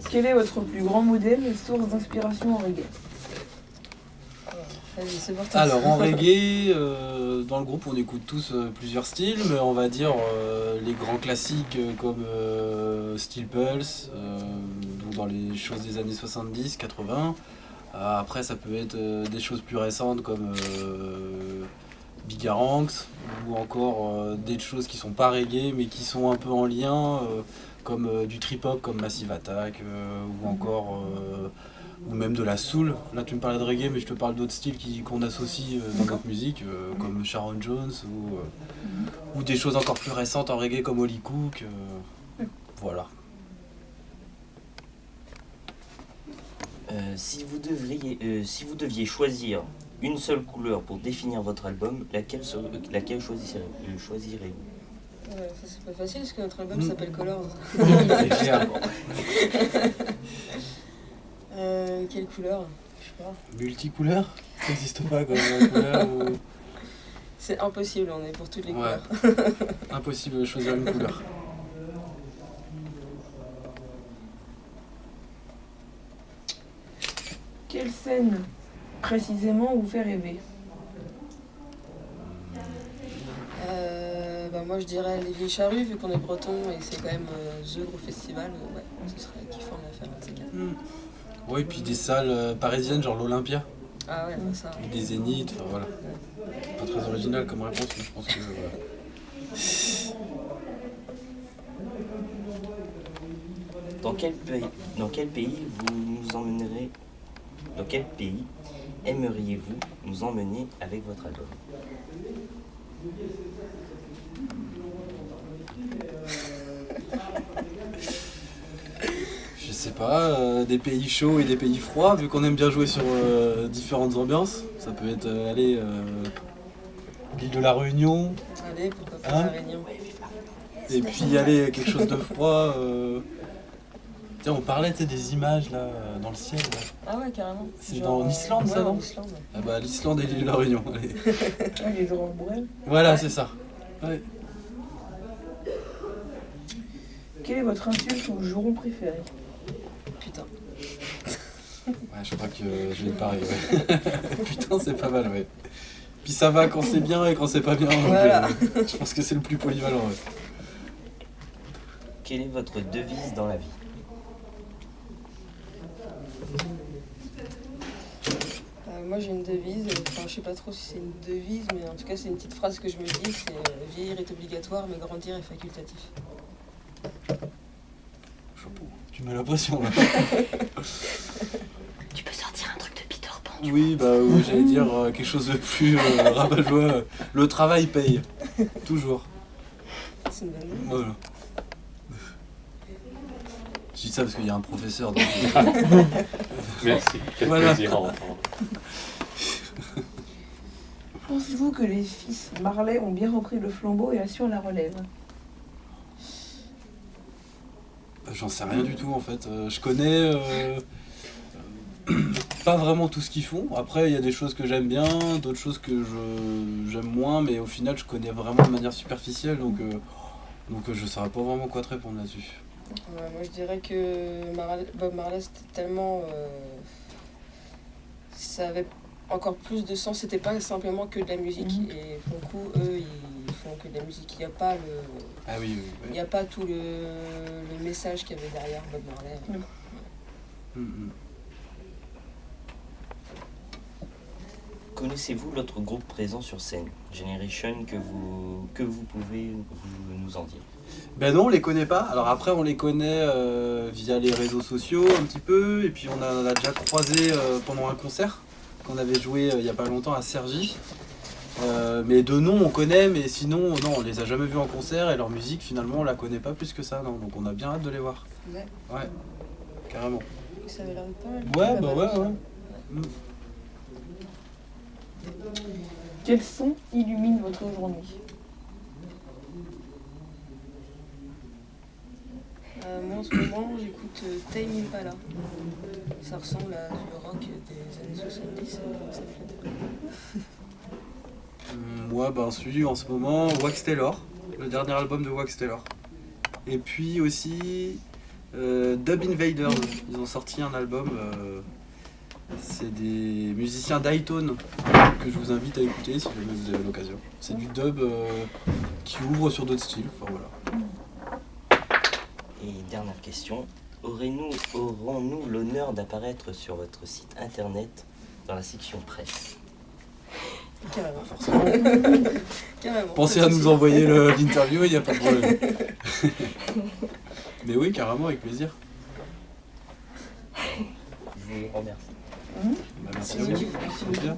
Quel est votre plus grand modèle et source d'inspiration en reggae? Vas-y, c'est pour toi. Alors en reggae, dans le groupe on écoute tous plusieurs styles, mais on va dire les grands classiques comme Steel Pulse, donc dans les choses des années 70, 80. Après ça peut être des choses plus récentes comme Bigaranx, ou encore des choses qui sont pas reggae mais qui sont un peu en lien, comme du trip-hop comme Massive Attack, ou encore ou même de la soul. Là tu me parlais de reggae mais je te parle d'autres styles qu'on associe dans notre musique, comme Sharon Jones, ou des choses encore plus récentes en reggae comme Holly Cook, voilà. Si vous deviez choisir une seule couleur pour définir votre album, laquelle choisirez-vous? Ouais, ça c'est pas facile parce que notre album s'appelle Colors. C'est clair. Quelle couleur? Je sais pas. Multicouleur, ça n'existe pas comme couleur ou... C'est impossible, on est pour toutes les couleurs. Impossible de choisir une couleur. Quelle scène précisément vous fait rêver? Moi je dirais les Vieilles Charrues, vu qu'on est breton et c'est quand même The gros festival, ouais, ce serait kiffant de la faire un de ces quatre. Ouais, et puis des salles parisiennes genre l'Olympia, Ah ouais, ça. ou des Zéniths, enfin voilà. Pas très original comme réponse, mais je pense que voilà. Dans quel pays vous nous emmènerez? Dans quel pays aimeriez-vous nous emmener avec votre album? Je sais pas, des pays chauds et des pays froids, vu qu'on aime bien jouer sur différentes ambiances. Ça peut être l'île de la Réunion, Allez, pourquoi pas Hein la Réunion. et puis aller quelque chose de froid. Tiens, on parlait des images là dans le ciel. Là. Ah ouais, carrément. C'est Genre, dans l'Islande, ça, ouais, non en Islande. Ah bah l'Islande et l'île de la Réunion. Allez. Ah, les oranges boréales. Voilà, c'est ça. Ouais. Quelle est votre insulte ou juron préféré? Putain. Ouais, je crois que je vais te pareil. Ouais. Putain, c'est pas mal, ouais. Puis ça va quand c'est bien et quand c'est pas bien. Donc, Voilà. je pense que c'est le plus polyvalent. Ouais. Quelle est votre devise dans la vie? Moi j'ai une devise, enfin je sais pas trop si c'est une devise, mais en tout cas c'est une petite phrase que je me dis, c'est vieillir est obligatoire mais grandir est facultatif. Chapeau. Tu mets la pression là. Tu peux sortir un truc de Peter Pan. Oui, bah oui, j'allais dire quelque chose de plus rabat-joie. Le travail paye. Toujours. C'est une bonne devise. Voilà. Je dis ça parce qu'il y a un professeur. Donc... Merci, quel Voilà. plaisir à entendre. Pensez-vous que les fils Marley ont bien repris le flambeau et assurent la relève? J'en sais rien du tout en fait. Je connais pas vraiment tout ce qu'ils font. Après, il y a des choses que j'aime bien, d'autres choses que j'aime moins, mais au final, je connais vraiment de manière superficielle, donc je saurais pas vraiment quoi te répondre là-dessus. Ouais, moi je dirais que Bob Marley c'était tellement... ça avait encore plus de sens, c'était pas simplement que de la musique. Et pour le coup, eux ils font que de la musique. Il n'y a pas Ah oui, oui, il oui. n'y a pas tout le message qu'il y avait derrière Bob Marley. Connaissez-vous l'autre groupe présent sur scène, Generation, que vous pouvez nous en dire? Ben non, on les connaît pas. Alors après, on les connaît via les réseaux sociaux un petit peu, et puis on a déjà croisé pendant un concert qu'on avait joué il y a pas longtemps à Cergy. Mais de nom on connaît, mais sinon non, on les a jamais vus en concert et leur musique finalement on la connaît pas plus que ça, non. Donc on a bien hâte de les voir. Ouais. Ouais, carrément. Ça avait l'air de pas mal. Ouais, Pas bah mal. ouais. Quel son illumine votre journée? Moi en ce moment j'écoute Tame Impala. Ça ressemble à du rock des années 70, ça me fait. Moi, ben celui en ce moment, Wax Taylor, le dernier album de Wax Taylor. Et puis aussi Dub Invaders, ils ont sorti un album. C'est des musiciens d'Hightone que je vous invite à écouter si jamais vous avez l'occasion. C'est du dub qui ouvre sur d'autres styles. Enfin, voilà. Et dernière question, aurons-nous l'honneur d'apparaître sur votre site internet dans la section presse? Carrément. Forcément. Carrément. Pensez pas à de nous souci. envoyer l'interview, il n'y a pas de problème. Mais oui, carrément, avec plaisir. Je vous remercie. Bah, merci à vous. Merci bien.